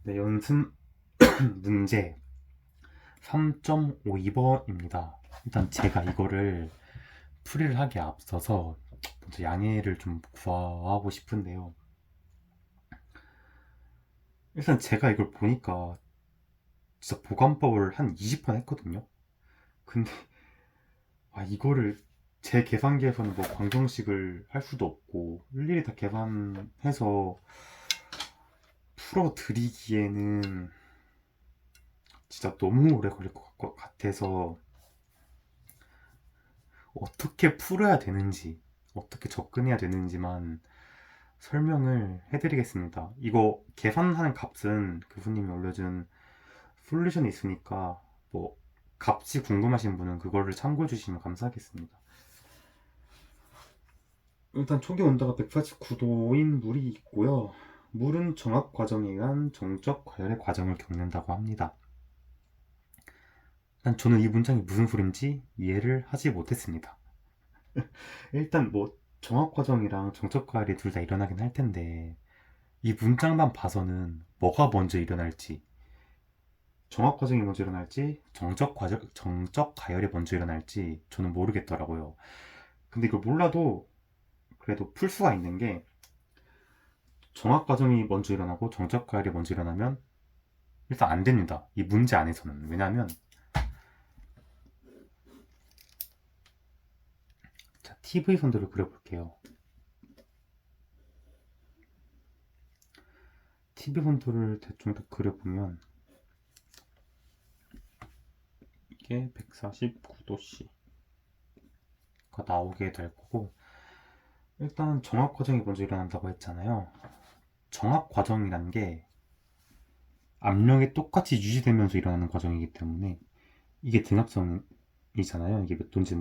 네, 연습 문제 3.52번입니다. 일단 제가 이거를 풀이를 하기에 앞서서 먼저 양해를 좀 구하고 싶은데요. 일단 제가 이걸 보니까 진짜 보관법을 한 20번 했거든요. 근데 이거를 제 계산기에서는 뭐 방정식을 할 수도 없고 일일이 다 계산해서 풀어드리기에는 진짜 너무 오래 걸릴 것 같아서 어떻게 풀어야 되는지, 어떻게 접근해야 되는지만 설명을 해드리겠습니다. 이거 계산하는 값은 교수님이 올려준 솔루션이 있으니까 뭐 값이 궁금하신 분은 그거를 참고해 주시면 감사하겠습니다. 일단 초기 온도가 149도인 물이 있고요. 물은 정압 과정에 의한 정적 과열의 과정을 겪는다고 합니다. 일단 저는 이 문장이 무슨 소린지 이해를 하지 못했습니다. 일단 뭐 정압 과정이랑 정적 과열이 둘 다 일어나긴 할 텐데 이 문장만 봐서는 뭐가 먼저 일어날지, 정압 과정이 먼저 일어날지 정적 가열이 먼저 일어날지 저는 모르겠더라고요. 근데 이걸 몰라도 그래도 풀 수가 있는 게 정압 과정이 먼저 일어나고 정적 가열이 먼저 일어나면 일단 안 됩니다. 이 문제 안에서는. 왜냐하면 자, TV 선도를 그려볼게요. TV 선도를 대충 다 그려보면 이게 149도씨가 나오게 될 거고, 일단 정압 과정이 먼저 일어난다고 했잖아요. 정압 과정이란 게 압력이 똑같이 유지되면서 일어나는 과정이기 때문에 이게 등압성이잖아요. 이게 몇 도인지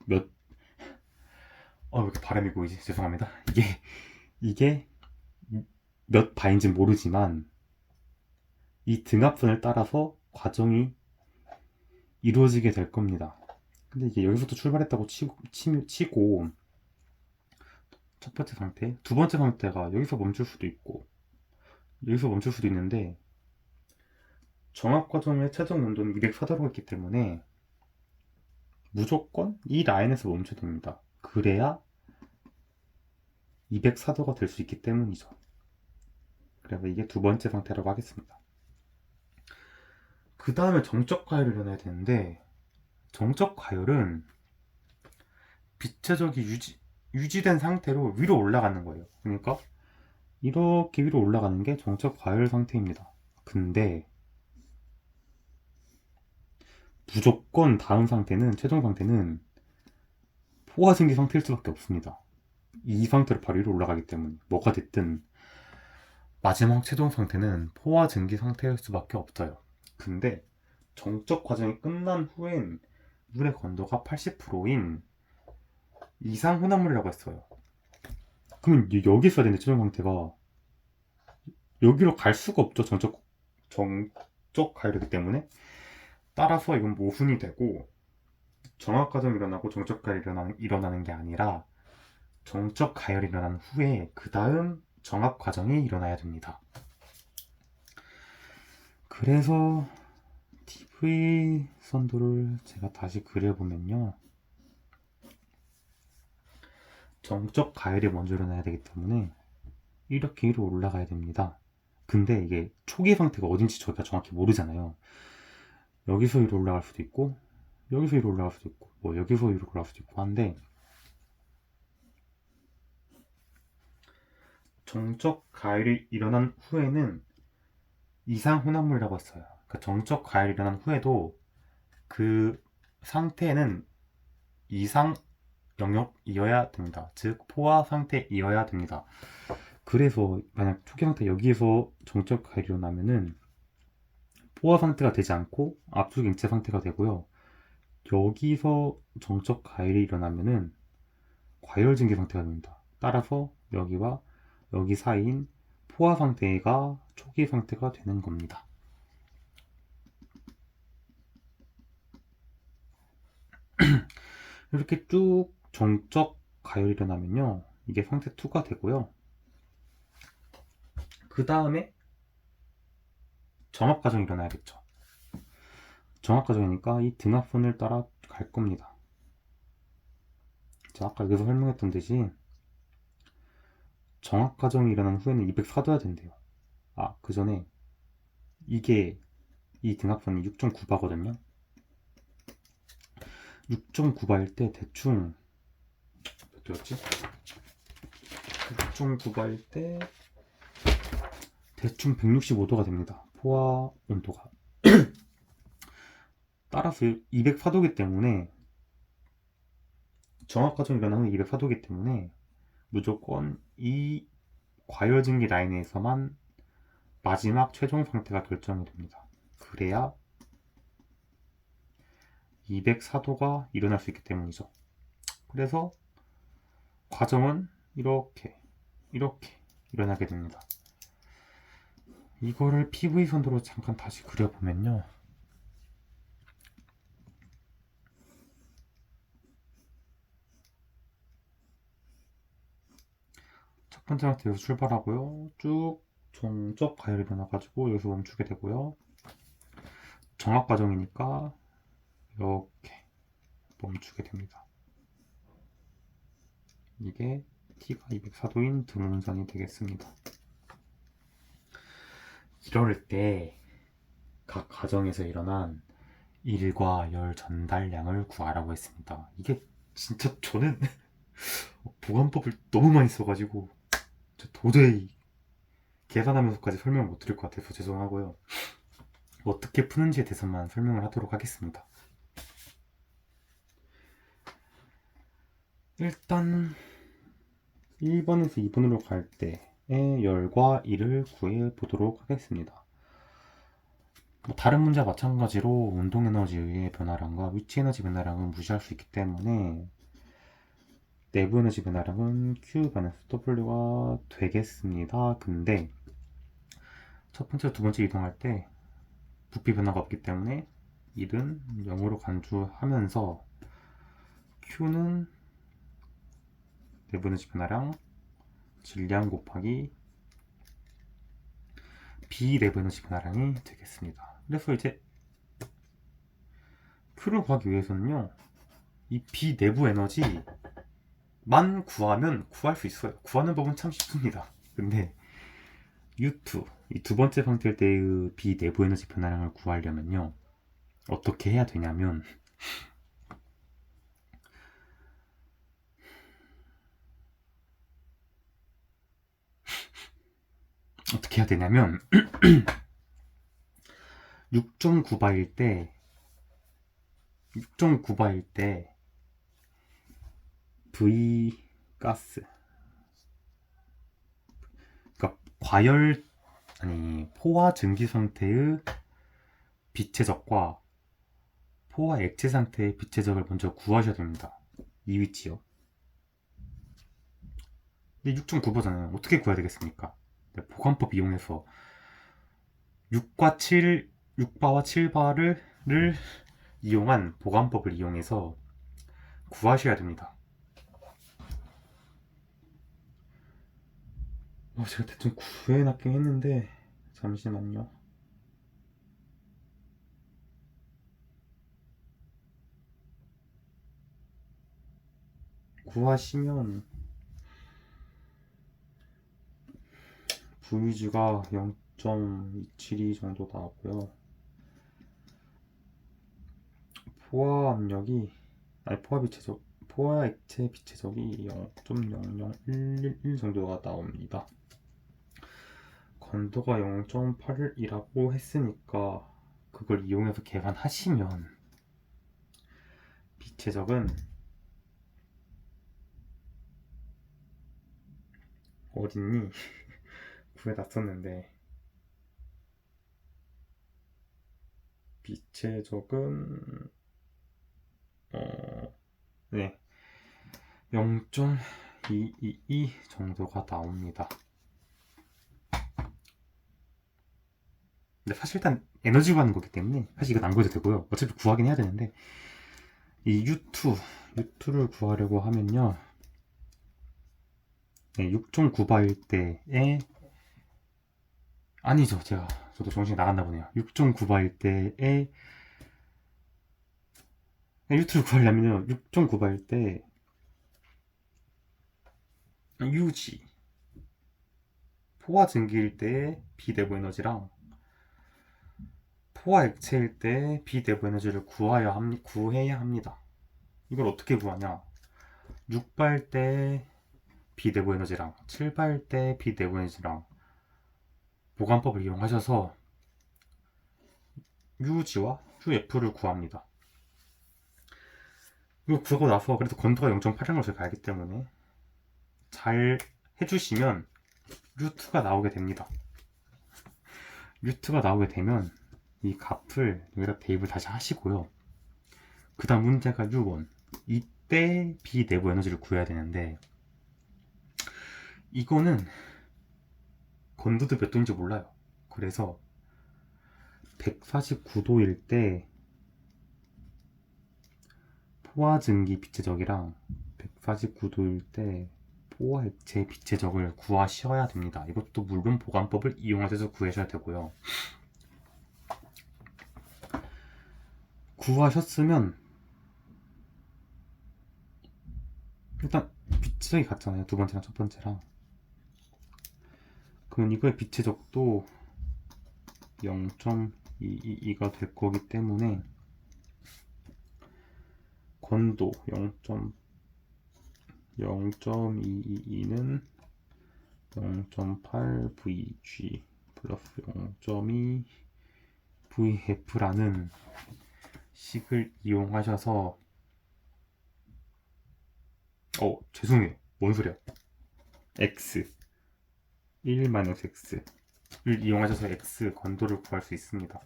왜 이렇게 발음이 보이지? 죄송합니다. 이게 몇 바인지 모르지만 이 등압선을 따라서 과정이 이루어지게 될 겁니다. 근데 이게 여기서부터 출발했다고 치고 첫 번째 상태, 두 번째 상태가 여기서 멈출 수도 있고 여기서 멈출 수도 있는데 정압 과정의 최종 온도는 204도로 있기 때문에 무조건 이 라인에서 멈춰야 됩니다. 그래야 204도가 될 수 있기 때문이죠. 그래서 이게 두 번째 상태라고 하겠습니다. 그 다음에 정적 과열을 일어나야 되는데 정적 과열은 빛체적이 유지된 상태로 위로 올라가는 거예요. 그러니까 이렇게 위로 올라가는 게 정적 과열 상태입니다. 근데 무조건 다음 상태는 최종 상태는 포화증기 상태일 수밖에 없습니다. 이 상태로 바로 위로 올라가기 때문에 뭐가 됐든 마지막 최종 상태는 포화 증기 상태일 수밖에 없어요. 근데 정적 과정이 끝난 후엔 물의 건도가 80%인 이상 혼합물이라고 했어요. 그럼 여기 있어야 되는데 최종 상태가 여기로 갈 수가 없죠. 정적 가열이기 때문에. 따라서 이건 모순이 되고 정압 과정이 일어나고 정적 가열이 일어나는 게 아니라 정적 가열이 일어난 후에 그 다음 정압 과정이 일어나야 됩니다. 그래서 TV 선도를 제가 다시 그려보면요. 정적 가열이 먼저 일어나야 되기 때문에 이렇게 위로 올라가야 됩니다. 근데 이게 초기 상태가 어딘지 저희가 정확히 모르잖아요. 여기서 위로 올라갈 수도 있고 여기서 위로 올라갈 수도 있고 뭐 여기서 위로 올라갈 수도 있고 한데 정적 가열이 일어난 후에는 이상 혼합물이라고 했어요. 그러니까 정적 가열이 일어난 후에도 그 상태는 이상 영역이어야 됩니다. 즉 포화 상태이어야 됩니다. 그래서 만약 초기 상태 여기에서 정적 가열이 일어나면은 포화 상태가 되지 않고 압축 임체 상태가 되고요. 여기서 정적 가열이 일어나면은 과열 증기 상태가 됩니다. 따라서 여기와 여기 사이인 포화 상태가 초기 상태가 되는 겁니다. 이렇게 쭉 정적 가열이 일어나면요. 이게 상태 2가 되고요. 그 다음에 정합 과정이 일어나야겠죠. 정합 과정이니까 이 등합선을 따라 갈 겁니다. 자, 아까 여기서 설명했던 듯이 정합 과정이 일어난 후에는 204도야 된대요. 아, 그 전에 이게 이 등합선이 6.9바거든요. 6.9바일 때 대충 몇 도였지? 6.9바일 때 대충 165도가 됩니다. 포화 온도가. 따라서 204도기 때문에 정합 과정이 일어나는 204도기 때문에 무조건 이 과열증기 라인에서만 마지막 최종 상태가 결정이 됩니다. 그래야 204도가 일어날 수 있기 때문이죠. 그래서 과정은 이렇게 일어나게 됩니다. 이거를 PV 선으로 잠깐 다시 그려보면요. 첫 번째 상태에서 출발하고요. 쭉 종적 가열이 일어나가지고 여기서 멈추게 되고요. 정합 과정이니까 이렇게 멈추게 됩니다. 이게 T가 204도인 등운선이 되겠습니다. 이럴 때 각 과정에서 일어난 일과 열 전달량을 구하라고 했습니다. 이게 진짜 저는 보관법을 너무 많이 써가지고 도저히 계산하면서까지 설명을 못 드릴 것 같아서 죄송하고요. 어떻게 푸는지에 대해서만 설명을 하도록 하겠습니다. 일단 1번에서 2번으로 갈 때의 열과 일을 구해 보도록 하겠습니다. 다른 문제와 마찬가지로 운동 에너지의 변화량과 위치 에너지 변화량은 무시할 수 있기 때문에 내부 에너지 변화량은 Q-W가 되겠습니다. 근데 첫 번째, 두 번째 이동할 때 부피 변화가 없기 때문에 1은 0으로 간주하면서 Q는 내부 에너지 변화량 질량 곱하기 B 내부 에너지 변화량이 되겠습니다. 그래서 이제 Q를 구하기 위해서는요, 이 B 내부 에너지만 구하면 구할 수 있어요. 구하는 법은 참 쉽습니다. 근데 U2, 이 두 번째 상태일 때의 B 내부 에너지 변화량을 구하려면요, 어떻게 해야 되냐면 어떻게 해야 되냐면 6.9바일 때 6.9바일 때 V 가스, 그러니까 포화 증기 상태의 빛의 적과 포화 액체 상태의 빛의 적을 먼저 구하셔야 됩니다. 이 위치요. 근데 6.9바잖아요. 어떻게 구해야 되겠습니까? 보관법 이용해서 6과 7, 6바와 7바를 이용한 보관법을 이용해서 구하셔야 됩니다. 제가 대충 구해놨긴 했는데 잠시만요. 구하시면 VG가 0.272 정도 나오고요. 포화 압력이 포화 액체 빛체적이 0.00111 정도가 나옵니다. 건도가 0.81이라고 했으니까 그걸 이용해서 계산하시면 빛의 적은 어딨니? 구해놨었는데 빛의 적은 네, 0.222 정도가 나옵니다. 근데 사실 일단 에너지 구하는 거기 때문에 사실 이건 안 구해도 되고요. 어차피 구하긴 해야 되는데 이 U2를 구하려고 하면요, 네, 6.9바일 때에 아니죠. 제가 저도 정신이 나갔나 보네요. 6.9바일 때에 유튜브 구하려면요 6.9바일 때 유지 포화 증기일 때 비대보 에너지랑 포화 액체일 때 비대보 에너지를 구해야 합니다. 이걸 어떻게 구하냐? 6발 때 비대보 에너지랑 7발 때 비대보 에너지랑 보관법을 이용하셔서 UG와 UF를 구합니다. 이거 구하고 나서 그래도 건도가 0.8이라는 걸 저희가 알기 때문에 잘 해주시면 U2가 나오게 됩니다. U2가 나오게 되면 이 값을 여기다 대입을 다시 하시고요. 그 다음 문제가 U1. 이때 비내부 에너지를 구해야 되는데 이거는 건도도 몇 도인지 몰라요. 그래서 149도일 때 포화증기 빛의 적이랑 149도일 때 포화 액체 빛의 적을 구하셔야 됩니다. 이것도 물론 보관법을 이용하셔서 구하셔야 되고요. 구하셨으면 일단 빛의 적이 같잖아요. 두 번째랑 첫 번째랑. 그러면 이거의 빛의 적도 0.22가 될 거기 때문에 건도 0.222는 0.8vg 플러스 0.2 vf라는 식을 이용하셔서 죄송해요. 뭔 소리야. x 1-x를 이용하셔서 x 건도를 구할 수 있습니다.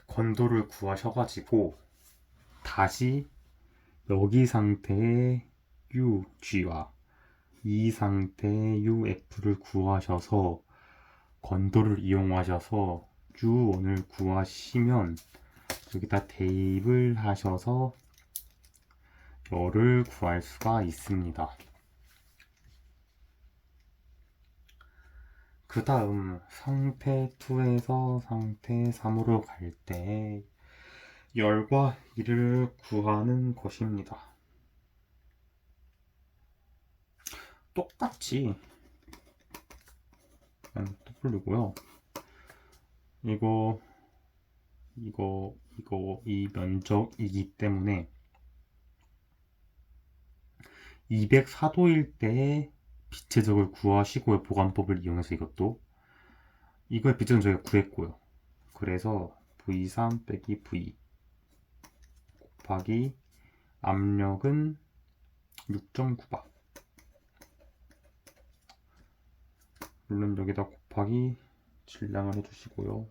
건도를 구하셔가지고 다시 여기 상태의 UG와 이 상태의 UF를 구하셔서 건도를 이용하셔서 U1을 구하시면 여기다 대입을 하셔서 열을 구할 수가 있습니다. 그 다음 상태 2에서 상태 3으로 갈 때 열과 일을 구하는 것입니다. 똑같이 W고요. 이 면적이기 때문에 204도일 때 빛의 적을 구하시고의 보관법을 이용해서 이거의 빛의 적은 저희가 구했고요. 그래서 V3 빼기 V 곱하기 압력은 6.9바. 물론 여기다 곱하기 질량을 해주시고요.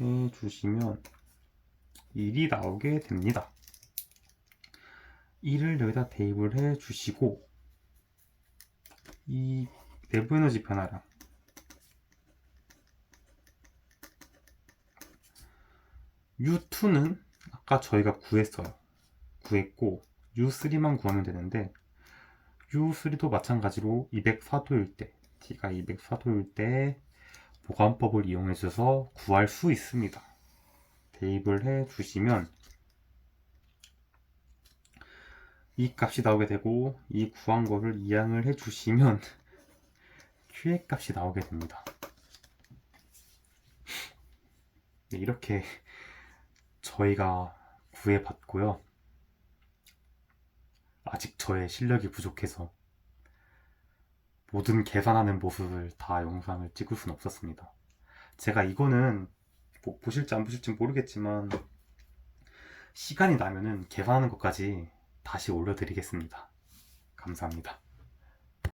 해주시면 1이 나오게 됩니다. 1을 여기다 대입을 해주시고 이 내부 에너지 변화량 U2는 아까 저희가 구했고 U3만 구하면 되는데 U3도 마찬가지로 204도일 때 T가 204도일 때 보관법을 이용해 주셔서 구할 수 있습니다. 대입을 해 주시면 이 값이 나오게 되고 이 구한 거를 이항을 해 주시면 Q의 값이 나오게 됩니다. 네, 이렇게 저희가 구해봤고요. 아직 저의 실력이 부족해서 모든 계산하는 모습을 다 영상을 찍을 수는 없었습니다. 제가 이거는 보실지 안 보실지 모르겠지만 시간이 나면은 계산하는 것까지 다시 올려드리겠습니다. 감사합니다.